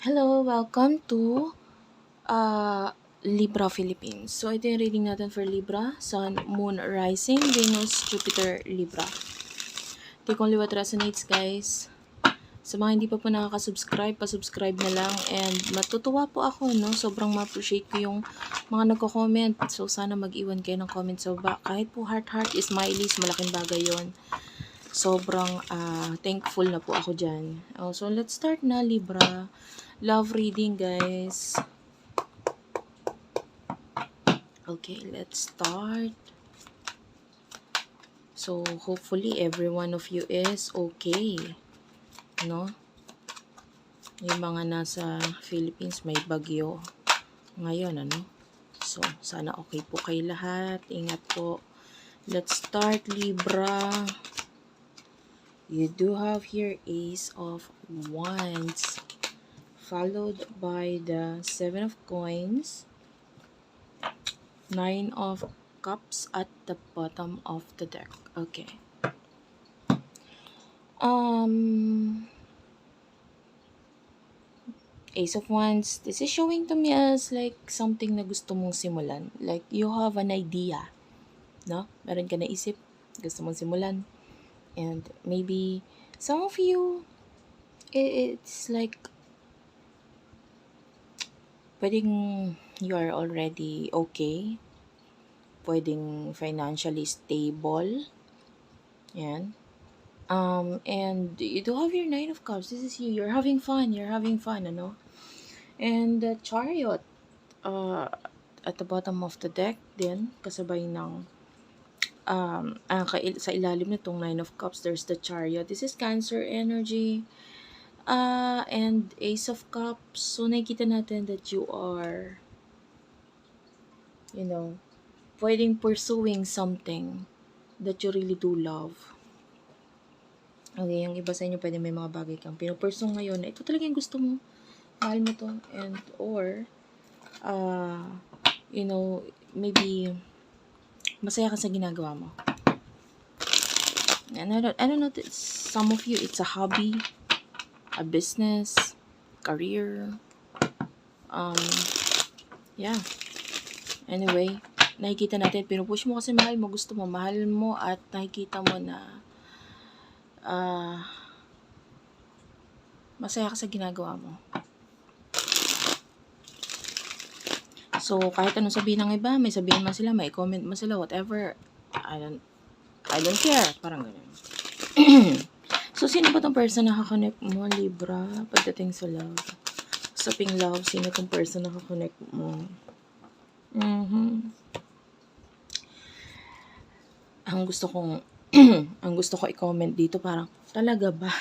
Hello, welcome to Libra Philippines. So, ito yung reading natin for Libra, Sun, Moon, Rising, Venus, Jupiter, Libra. Take only what resonates, guys. Sa mga hindi pa po nakaka-subscribe, pa-subscribe na lang. And matutuwa po ako, no? Sobrang ma-appreciate ko yung mga nagko-comment. So, sana mag-iwan kayo ng comment sa baba. Kahit po heart-heart, smileys, malaking bagay yon. Sobrang thankful na po ako dyan. So, let's start na, Libra. Love reading, guys. Okay, let's start. So, hopefully, every one of you is okay. No? Yung mga nasa Philippines, may bagyo ngayon, ano? So, sana okay po kayo lahat. Ingat po. Let's start, Libra. You do have here Ace of Wands, followed by the Seven of Coins, Nine of Cups at the bottom of the deck. Okay. Ace of Wands, this is showing to me as like something na gusto mong simulan. Like you have an idea, no? Meron ka naisip, gusto mong simulan. And maybe some of you, it's like pwedeng you are already okay. Pwedeng financially stable. Yan. And you do have your Nine of Cups. This is you. You're having fun. You're having fun, ano? And the Chariot, at the bottom of the deck din, kasabay ng, sa ilalim nitong Nine of Cups, there's the Chariot. This is Cancer energy. And Ace of Cups. So, nakikita natin that you are, pwedeng pursuing something that you really do love. Okay, yung iba sa inyo pwede may mga bagay kang pinupursue ngayon na ito talaga yung gusto mo. Mahal mo to. And, or, maybe masaya ka sa ginagawa mo. And I don't know, some of you, it's a hobby, a business, career, yeah. Anyway, nakikita natin, pinupush mo kasi mahal mo, gusto mo, mahal mo at nakikita mo na masaya ka sa ginagawa mo. So, kahit anong sabihin ng iba, may sabihin man sila, may comment man sila, whatever, I don't care. Parang ganun. So, sino ba tong person na nakakonect mo, Libra, pagdating sa love? Usaping love, sino tong person na nakakonect mo? Ang gusto ko i-comment dito, parang, talaga ba?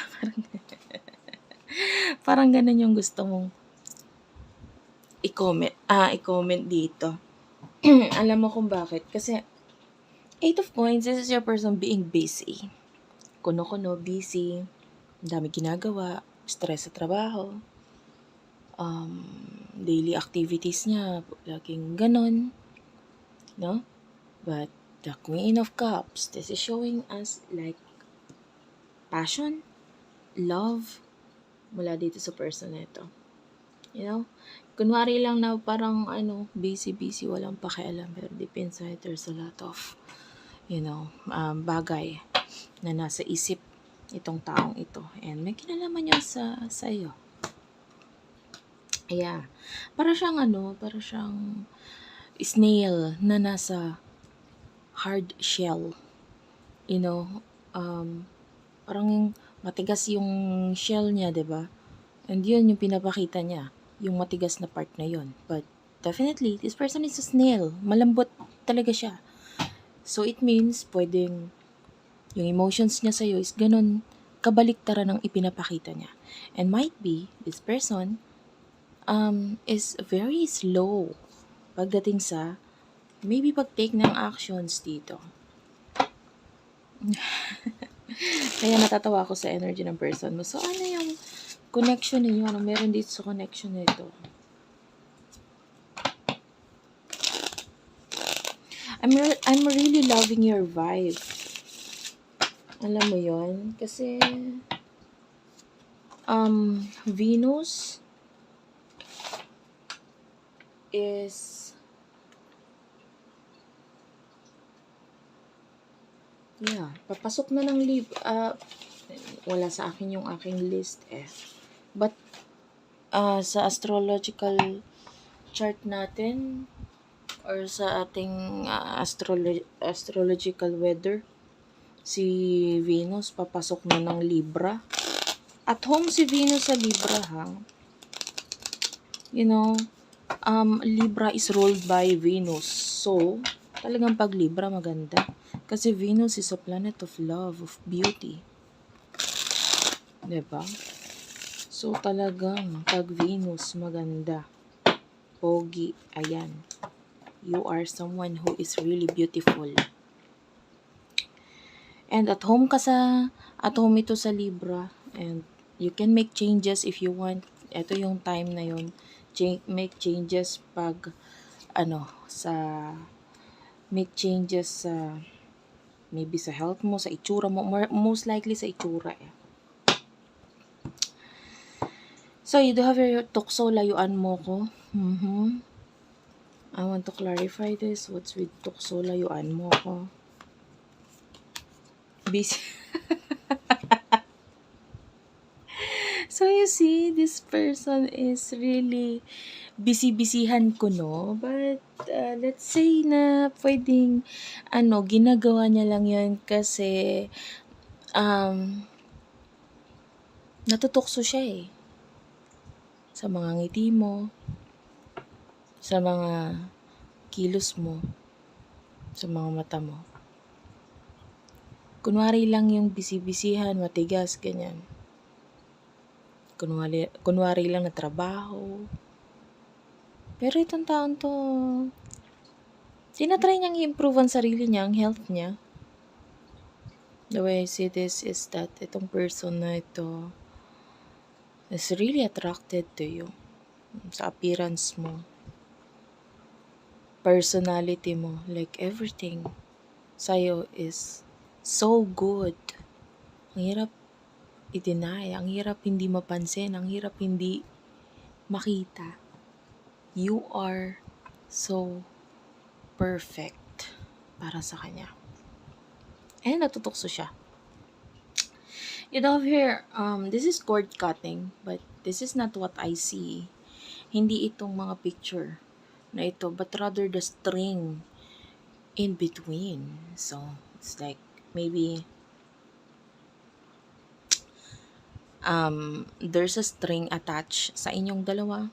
Parang ganun yung gusto mong i-comment dito. Alam mo kung bakit? Kasi, Eight of Coins, this is your person being busy. Kuno-kuno, busy, dami ginagawa, stress sa trabaho, daily activities niya, laging ganon, no? But, the Queen of Cups, this is showing us like passion, love, mula dito sa person na ito. Kunwari lang na parang busy, walang pakialam, pero deep inside, there's a lot of, bagay na nasa isip itong taong ito. And may kinalaman niya sa iyo. Yeah. Para siyang snail na nasa hard shell. Parang matigas yung shell niya, 'di ba? And yun yung pinapakita niya, yung matigas na part na yun. But definitely, this person is a snail. Malambot talaga siya. So it means pwedeng yung emotions niya sa'yo is ganun kabaliktaran ng ipinapakita niya. And might be, this person is very slow pagdating sa maybe pag-take ng actions dito. Kaya natatawa ako sa energy ng person mo. So ano yung connection ninyo? Ano meron dito sa connection nito? I'm really loving your vibe. Alam mo yon, kasi Venus, is, yeah, papasok na ng wala sa akin yung aking list eh. But, sa astrological chart natin, or sa ating astrological weather, si Venus papasok na ng Libra. At home si Venus sa Libra, ha? You know, Libra is ruled by Venus. So, talagang pag Libra maganda. Kasi Venus is a planet of love, of beauty. Diba? So, talagang pag Venus maganda. Pogi, ayan. You are someone who is really beautiful. And at home ito sa Libra. And you can make changes if you want. Ito yung time na yun. Make changes make changes sa, maybe sa health mo, sa itsura mo. Most likely sa itsura eh. So, you do have your tukso, layuan mo ko. I want to clarify this. What's with tukso, layuan mo ko? Busy. So, you see, this person is really busy-busyhan ko, no? But, let's say na pwedeng, ginagawa niya lang yun kasi, natutukso siya eh. Sa mga ngiti mo, sa mga kilos mo, sa mga mata mo. Kunwari lang yung busy-busyhan, matigas, ganyan. Kunwari lang na trabaho. Pero itong taon to, tinatry niyang i-improve ang sarili niya, ang health niya. The way I see this is that itong person na ito is really attracted to you. Sa appearance mo, personality mo, like everything sa'yo is so good. Ang hirap i-deny, ang hirap hindi mapansin, ang hirap hindi makita. You are so perfect para sa kanya. And natutukso siya. You know here, this is cord cutting, but this is not what I see. Hindi itong mga picture na ito, but rather the string in between. So, it's like, maybe, there's a string attached sa inyong dalawa.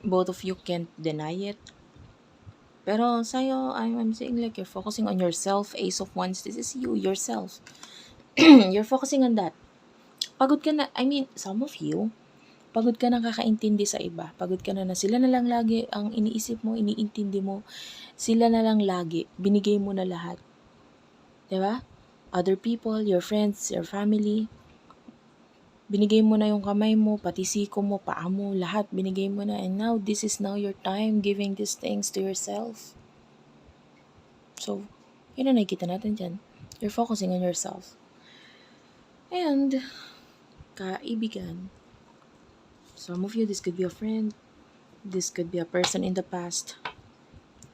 Both of you can't deny it. Pero sa'yo, I'm saying like you're focusing on yourself. Ace of Wands, this is you, yourself. You're focusing on that. Pagod ka na, some of you, pagod ka na kakaintindi sa iba. Pagod ka na sila na lang lagi ang iniisip mo, iniintindi mo. Sila na lang lagi. Binigay mo na lahat. Diba? Other people, your friends, your family. Binigay mo na yung kamay mo, pati siko mo, paa mo, lahat binigay mo na. And now, this is now your time giving these things to yourself. So, yun na nakikita natin dyan. You're focusing on yourself. And, kaibigan. Some of you, this could be a friend. This could be a person in the past.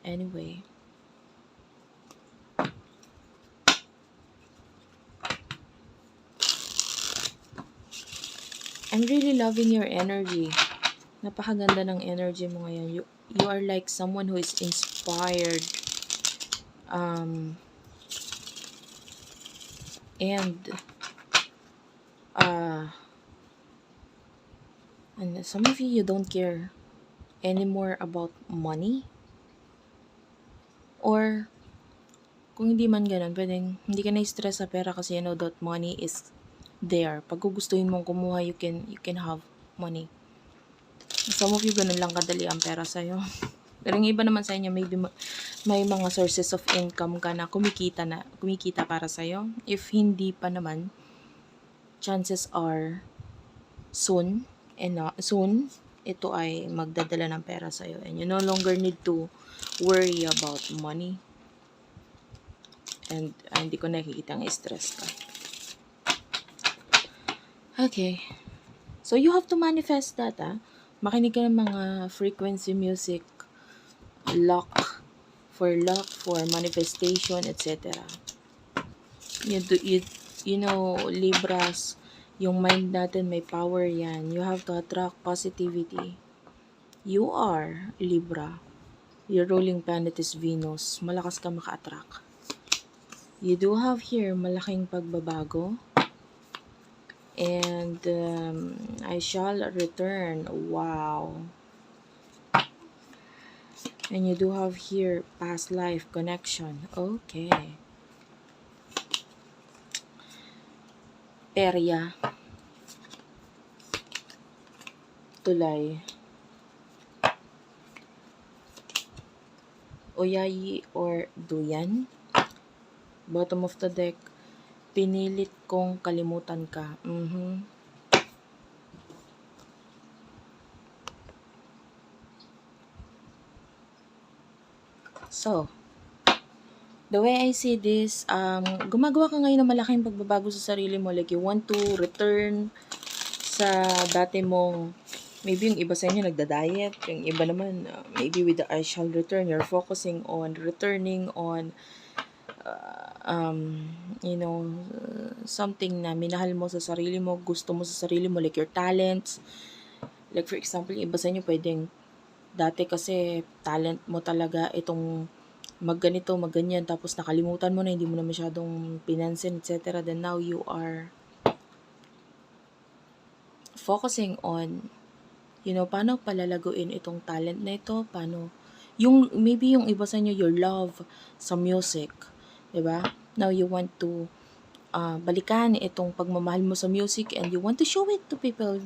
Anyway. I'm really loving your energy. Napakaganda ng energy mo ngayon. You are like someone who is inspired. And some of you don't care anymore about money. Or, kung hindi man ganun, pwedeng hindi ka na-stress sa pera kasi you know that money is there. Pag gugustuhin mong kumuha, you can have money. Some of you, ganun lang kadali ang pera sa'yo. Pero yung iba naman sa inyo, maybe may mga sources of income ka na kumikita para sa'yo. If hindi pa naman, chances are, soon, ito ay magdadala ng pera sa'yo. And you no longer need to worry about money. And hindi ko nakikita ang stress ka. Okay. So, you have to manifest that, Makinig ka ng mga frequency music, luck, for manifestation, etc. You know, Libras, yung mind natin may power yan. You have to attract positivity. You are Libra. Your ruling planet is Venus. Malakas ka maka-attract. You do have here malaking pagbabago. And I shall return. Wow. And you do have here past life connection. Okay. Perya. Tulay. Oyayi or Duyan. Bottom of the deck. Pinilit kong kalimutan ka. So, the way I see this, gumagawa ka ngayon ng malaking pagbabago sa sarili mo. Like, you want to return sa dati mong, maybe yung iba sa inyo nagda-diet, yung iba naman, maybe with the I shall return, you're focusing on returning on, something na minahal mo sa sarili mo, gusto mo sa sarili mo, like your talents. Like, for example, yung iba sa inyo pwedeng, dati kasi talent mo talaga itong magganito, magganyan, tapos nakalimutan mo na, hindi mo na masyadong pinansin, etc. Then now you are focusing on, paano palalaguin itong talent na ito, paano, maybe yung iba sa inyo, your love sa music, diba? Now you want to balikan itong pagmamahal mo sa music and you want to show it to people,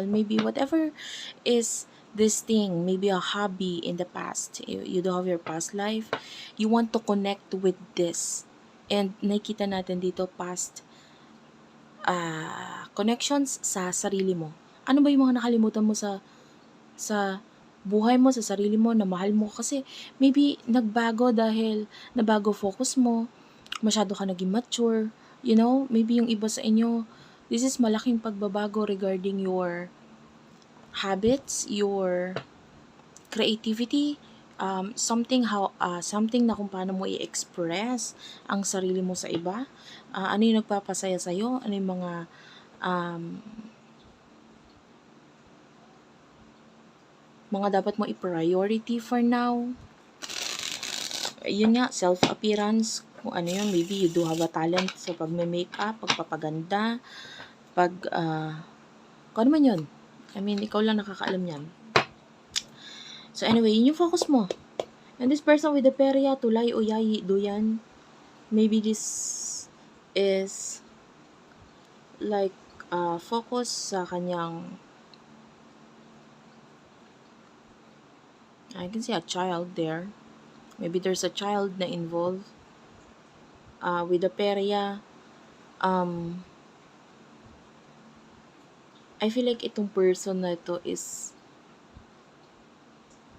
maybe whatever is this thing, maybe a hobby in the past, you do have your past life, you want to connect with this, and nakita natin dito past connections sa sarili mo. Ano ba yung mga nakalimutan mo sa buhay mo, sa sarili mo, na mahal mo? Kasi maybe nagbago dahil nabago focus mo, masyado ka naging mature, maybe yung iba sa inyo, this is malaking pagbabago regarding your habits, your creativity, something na kung paano mo i-express ang sarili mo sa iba, ano yung nagpapasaya sa'yo, ano yung mga dapat mo i-priority for now. Yun nga, self-appearance, kung ano yun, maybe you do have a talent sa pag-makeup, pagpapaganda, kung ano man yun. I mean, ikaw lang nakakaalam yan. So anyway, yun yung focus mo. And this person with the perya, tulay, oyayi, duyan, maybe this is like focus sa kanyang, I can see a child there. Maybe there's a child na involved. With the perya, I feel like itong person na ito is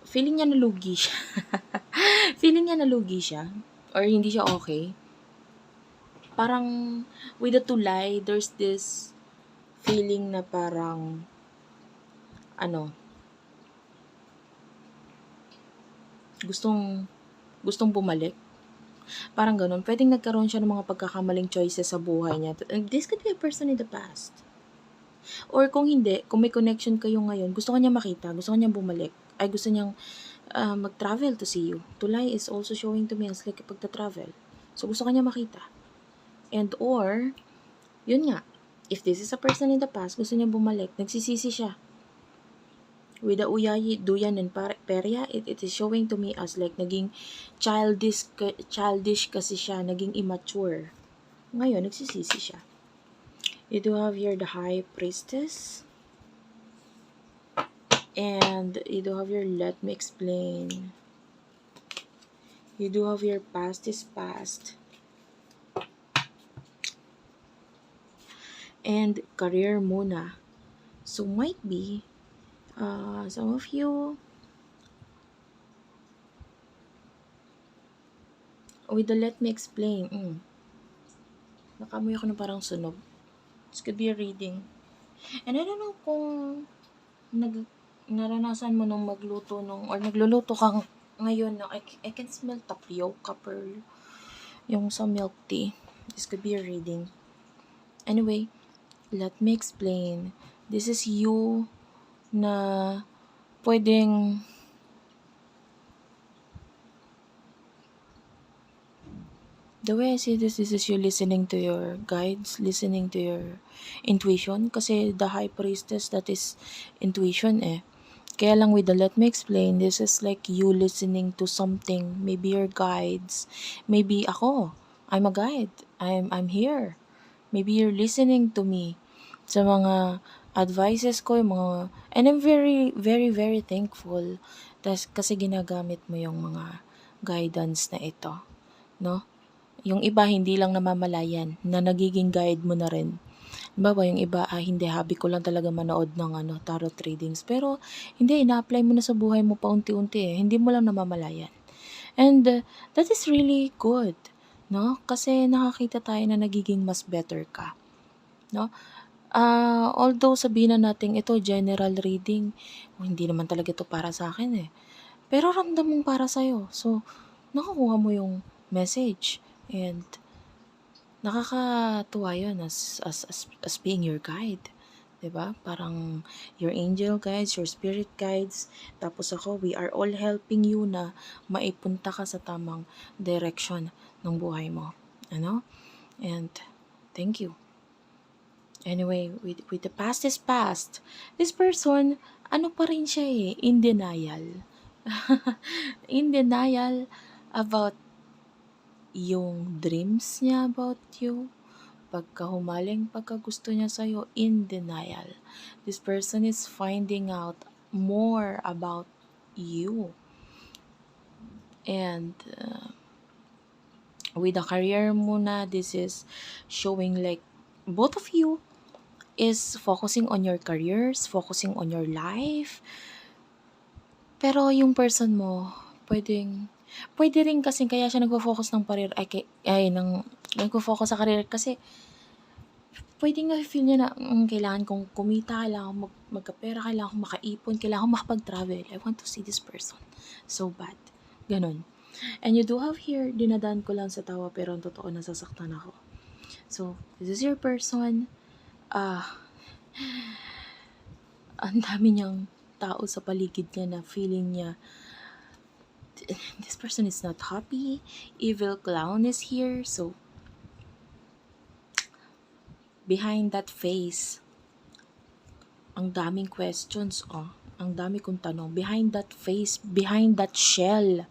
feeling niya nalugi siya. Feeling niya nalugi siya. Or hindi siya okay. Parang, with the tulay, there's this feeling na parang, gustong bumalik. Parang ganun. Pwedeng nagkaroon siya ng mga pagkakamaling choices sa buhay niya. This could be a person in the past. Or kung hindi, kung may connection kayo ngayon, gusto ka niya makita, gusto ka niya bumalik, ay gusto niyang mag-travel to see you. Tulay is also showing to me as like pagta-travel. So, gusto ka niya makita. And or, yun nga, if this is a person in the past, gusto niya bumalik, nagsisisi siya. With the uyayi, duyan, and perya, it is showing to me as like naging childish kasi siya, naging immature. Ngayon, nagsisisi siya. You do have here the High Priestess. And you do have your let me explain. You do have your past is past. And career muna. So might be some of you with the let me explain. Nakamoy ako na parang sunog. This could be a reading. And I don't know kung naranasan mo nung magluto nung, or nagluluto ka ngayon na I can smell tapioca pearl, yung sa milk tea. This could be a reading. Anyway, let me explain. This is you na pwedeng the way I see this is you listening to your guides, listening to your intuition. Kasi the high priestess, that is intuition eh. Kaya lang with the let me explain, this is like you listening to something. Maybe your guides. Maybe ako. I'm a guide. I'm here. Maybe you're listening to me sa mga advices ko, yung mga, and I'm very, very, very thankful kasi ginagamit mo yung mga guidance na ito, no? Yung iba hindi lang namamalayan na nagiging guide mo na rin. Diba yung iba, hindi, hobby ko lang talaga manood ng tarot readings. Pero hindi, ina-apply mo na sa buhay mo paunti-unti eh. Hindi mo lang namamalayan. And that is really good, no? Kasi nakakita tayo na nagiging mas better ka, no? Although sabihin na natin ito general reading, hindi naman talaga ito para sa akin eh. Pero ramdam mong para sa'yo. So, nakukuha mo yung message. And nakakatuwa yun as being your guide. Diba? Parang your angel guides, your spirit guides. Tapos ako, we are all helping you na maipunta ka sa tamang direction ng buhay mo. Ano? And thank you. Anyway, with the past is past. This person, ano pa rin siya eh, in denial. In denial about yung dreams niya about you. Pagka gusto niya sa'yo, in denial. This person is finding out more about you. And with the career muna, this is showing like both of you is focusing on your careers, focusing on your life. Pero yung person mo, pwede rin kasi kaya siya nagfo-focus ng career, nagfo-focus sa career kasi pwede nga feel niya na kailangan kong kumita, kailangan kong magkapera, kailangan kong makaipon, kailangan kong makapag-travel. I want to see this person so bad. Ganon. And you do have here, dinadaan ko lang sa tawa pero ang totoo nasasaktan ako. So, this is your person. Ang dami niyang tao sa paligid niya na feeling niya this person is not happy. Evil clown is here. So, behind that face, ang daming questions, ang dami kong tanong. Behind that face, behind that shell,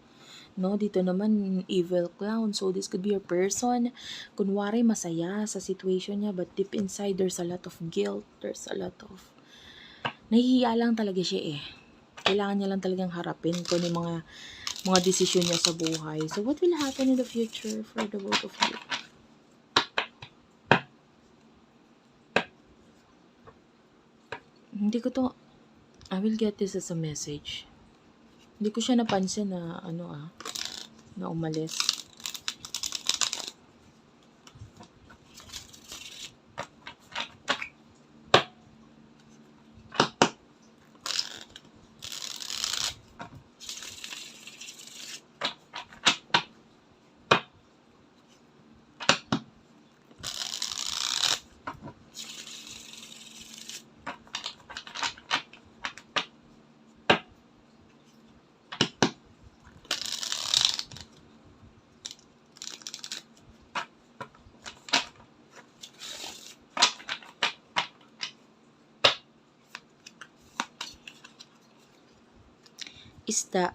no, dito naman evil clown. So this could be your person, kunwari masaya sa situation niya, but deep inside there's a lot of guilt, there's a lot of nahihiya lang talaga siya eh. Kailangan niya lang talagang harapin kung yung mga desisyon niya sa buhay. So what will happen in the future for the both of you? Hindi ko to, I will get this as a message. Hindi ko siya napansin na na umalis. Isda.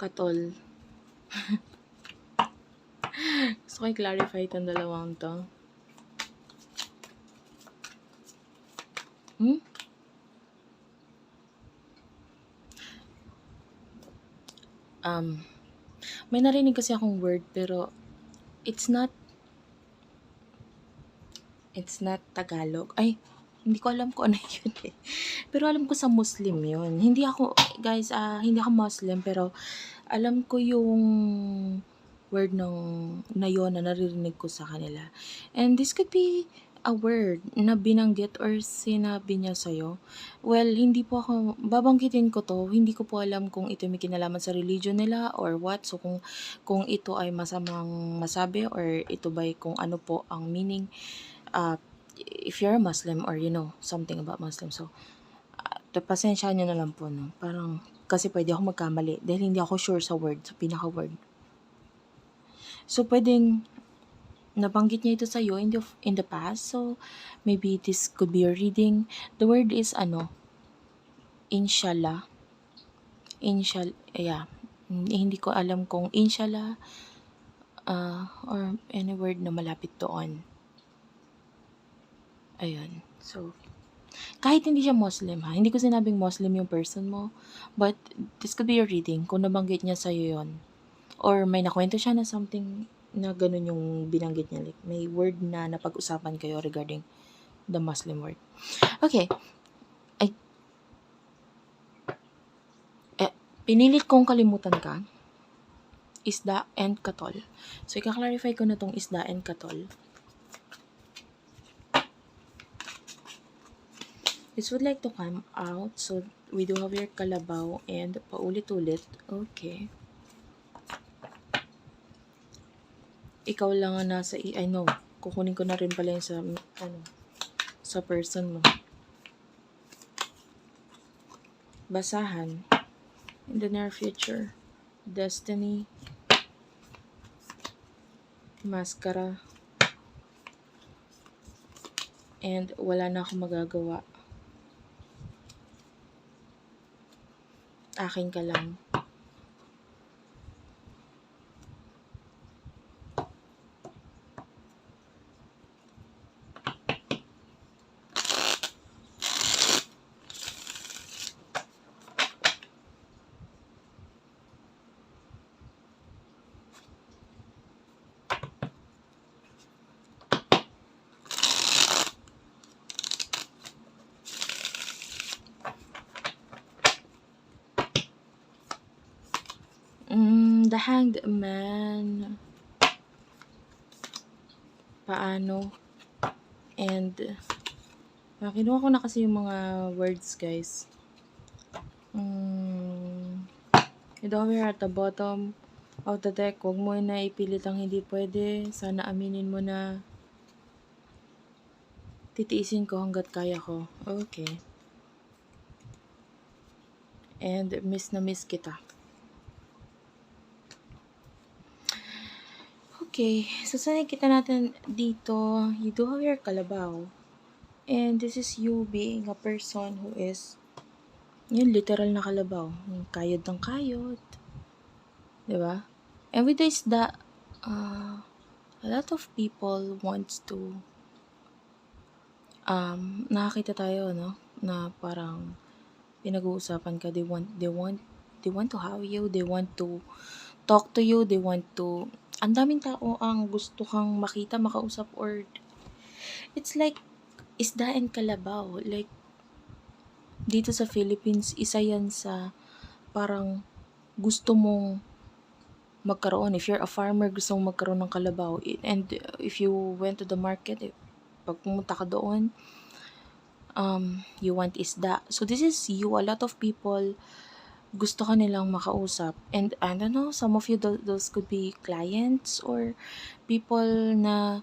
Katol. Gusto ko i-clarify itong dalawang to. May narinig kasi akong word pero it's not Tagalog. Ay, hindi ko alam kung ano yun eh. Pero alam ko sa Muslim yun. Hindi ako, guys, hindi ako Muslim, pero alam ko yung word na yun na naririnig ko sa kanila. And this could be a word na binanggit or sinabi niya sa'yo? Well, hindi po ako, babanggitin ko to, hindi ko po alam kung ito may kinalaman sa religion nila or what. So, kung ito ay masamang masabi or ito ba kung ano po ang meaning, if you're a Muslim or you know something about Muslim. So, pasensya nyo na lang po, no? Parang, kasi pwede ako magkamali dahil hindi ako sure sa word, sa pinaka-word. So, pwedeng nabanggit niya ito sa'yo in the past. So, maybe this could be your reading. The word is inshallah. Inshallah, yeah. Hindi ko alam kung inshallah or any word na malapit doon. Ayun. So, kahit hindi siya Muslim ha, hindi ko sinabing Muslim yung person mo, but this could be your reading kung nabanggit niya sa'yo yon. Or may nakwento siya na something na ganun yung binanggit niya. Like, may word na napag-usapan kayo regarding the Muslim word. Okay. Pinilit kong kalimutan ka. Isda and katol. So, ika-clarify ko na tong isda and katol. This would like to come out. So, we do have your kalabaw and paulit-ulit. Okay. Ikaw lang ang nasa, I know, kukunin ko na rin pala yung sa person mo. Basahan. In the near future. Destiny. Maskara. And wala na akong magagawa. Akin ka lang. The Hanged Man. Paano? And kinuha ko na kasi yung mga words, guys. You don't wear at the bottom of the deck. Huwag mo na ipilit ang hindi pwede. Sana aminin mo na titiisin ko hanggat kaya ko. Okay. And miss na miss kita. Okay, so sa nakikita natin dito, you do have your kalabaw. And this is you being a person who is, yun, literal na kalabaw. Kayod ng kayod. Diba? And with this, a lot of people wants to, nakakita tayo, no? Na parang pinag-uusapan ka, they want to have you, they want to talk to you, they want to, ang daming tao ang gusto kang makita, makausap, or it's like isda and kalabaw. Like, dito sa Philippines, isa yan sa parang gusto mong magkaroon. If you're a farmer, gusto mong magkaroon ng kalabaw. And if you went to the market, pag pumunta ka doon, you want isda. So this is you. A lot of people gusto ka nilang makausap. And I don't know, some of you, those could be clients or people na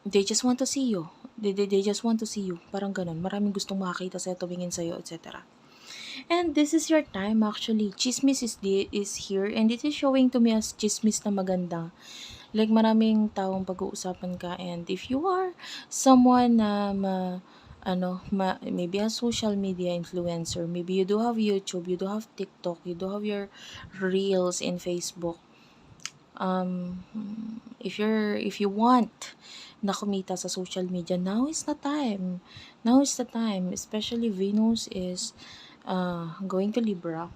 they just want to see you. They just want to see you. Parang ganun. Maraming gustong makakita sa'yo, tumingin sa'yo, etc. And this is your time actually. Chismis is here and it is showing to me as chismis na maganda. Like, maraming taong pag-uusapan ka, and if you are someone na maybe a social media influencer, maybe you do have YouTube, you do have TikTok, you do have your reels in Facebook. If you want na kumita sa social media, now is the time. Now is the time. Especially Venus is going to Libra.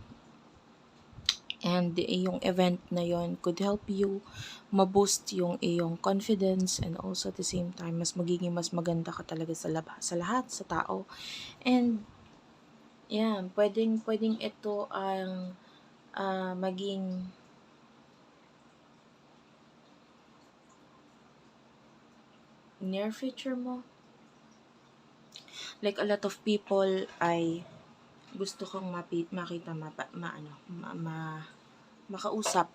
And yung event na yon could help you ma-boost yung iyong confidence, and also at the same time, mas maganda ka talaga sa lahat, sa tao. And, yeah, pwedeng ito ang maging near future mo, like a lot of people ay gusto kang makita, makausap.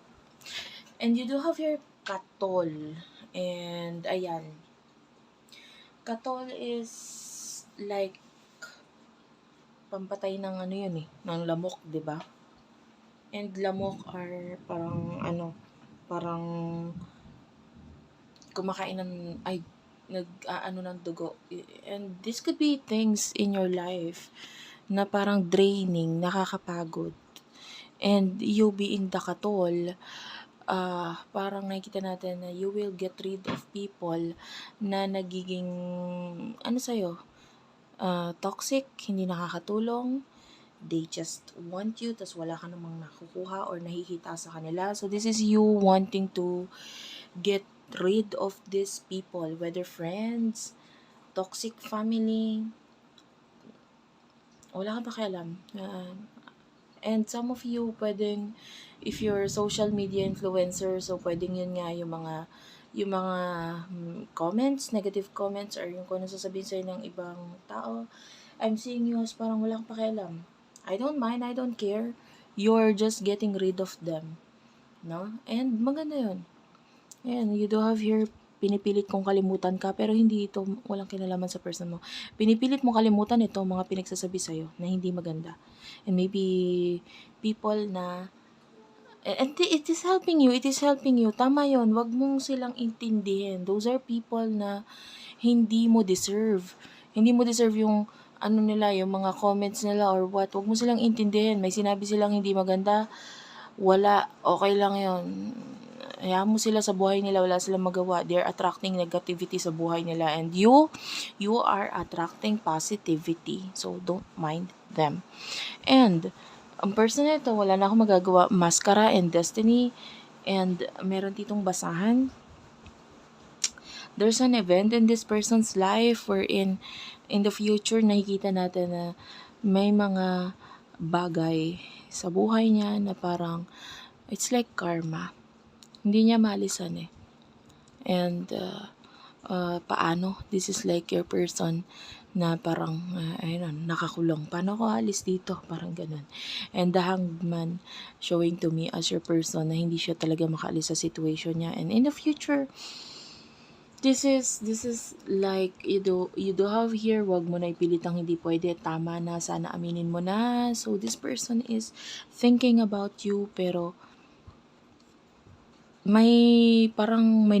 And you do have your katol. And ayan, katol is like pampatay ng ano yun eh, ng lamok, 'di ba? And lamok are parang kumakain nag-aano ng dugo. And this could be things in your life na parang draining, nakakapagod. And you being the katol, parang nakikita natin na you will get rid of people na nagiging, sa'yo, toxic, hindi nakakatulong, they just want you, tas wala ka namang nakukuha or nakikita sa kanila. So this is you wanting to get rid of these people, whether friends, toxic family, wala ka pakialam. And some of you, pwedeng, if you're social media influencer, so pwedeng yun nga yung mga comments, negative comments, or yung kung ano sasabihin sa'yo ng ibang tao, I'm seeing you as parang wala kang pakialam. I don't mind, I don't care. You're just getting rid of them. No? And maganda yun. Ayan, you do have here, pinipilit kong kalimutan ka, pero hindi ito, walang kinalaman sa person mo. Pinipilit mo kalimutan ito, mga pinagsasabi sa'yo, na hindi maganda. And maybe, people na, and it is helping you, tama yon, wag mong silang intindihin. Those are people na hindi mo deserve yung, nila, yung mga comments nila or what, wag mo silang intindihin. May sinabi silang hindi maganda, wala, okay lang yon. Hayaan mo sila sa buhay nila, wala silang magawa. They're attracting negativity sa buhay nila, and you are attracting positivity. So don't mind them. And ang person na ito, wala na akong magagawa. Mascara and destiny. And meron ditong basahan. There's an event in this person's life wherein in the future nakikita natin na may mga bagay sa buhay niya na parang it's like karma. Hindi niya maalisan eh. And paano? This is like your person na parang nakakulong. Paano ko alis dito? Parang ganun. And the hangman showing to me as your person na hindi siya talaga makaalis sa situation niya. And in the future, this is like you do have here, wag mo na ipilitang hindi pwede, tama na, sana aminin mo na. So this person is thinking about you, pero may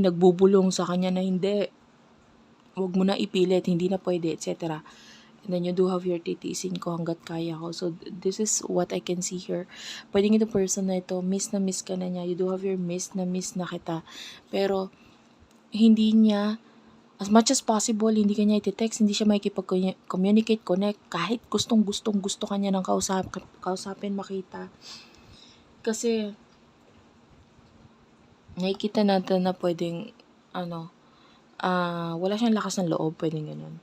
nagbubulong sa kanya na hindi, wag mo na ipilit, hindi na pwede, etc. And then you do have your titiisin ko hanggat kaya ko. So this is what I can see here. Pwedeng ito person na ito, miss na miss ka na niya. You do have your miss na kita. Pero hindi niya, as much as possible, hindi ka niya iti-text, hindi siya makikipag-communicate, connect, kahit gusto ka niya ng kausapin, makita. Kasi nakikita natin na pwedeng, wala siyang lakas ng loob, pwedeng ganun.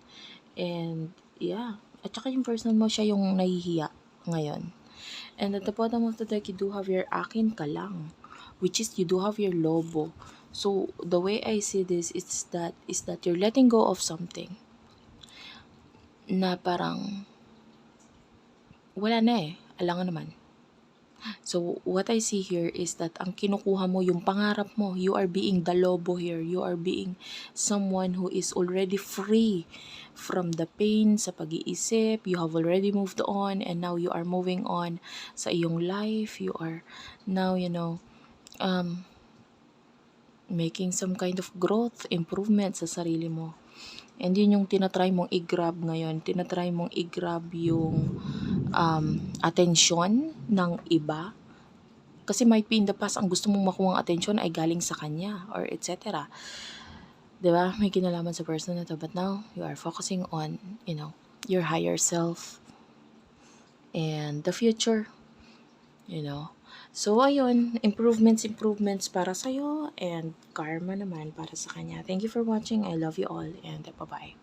And, yeah. At saka yung person mo, siya yung nahihiya ngayon. And at the bottom of the deck, you do have your akin ka lang, which is you do have your lobo. So, the way I see this is that you're letting go of something na parang wala na eh, alangan naman. So, what I see here is that ang kinukuha mo, yung pangarap mo, you are being the lobo here. You are being someone who is already free from the pain sa pag-iisip. You have already moved on, and now you are moving on sa iyong life. You are now, making some kind of growth, improvement sa sarili mo. And yun yung tinatry mong i-grab ngayon. Tinatry mong i-grab yung atensyon ng iba. Kasi might be in the past, ang gusto mong makuha ang atensyon ay galing sa kanya or etc. Diba? May kinalaman sa person na to. But now, you are focusing on, your higher self and the future. So, ayun, improvements para sa'yo, and karma naman para sa kanya. Thank you for watching. I love you all, and bye-bye.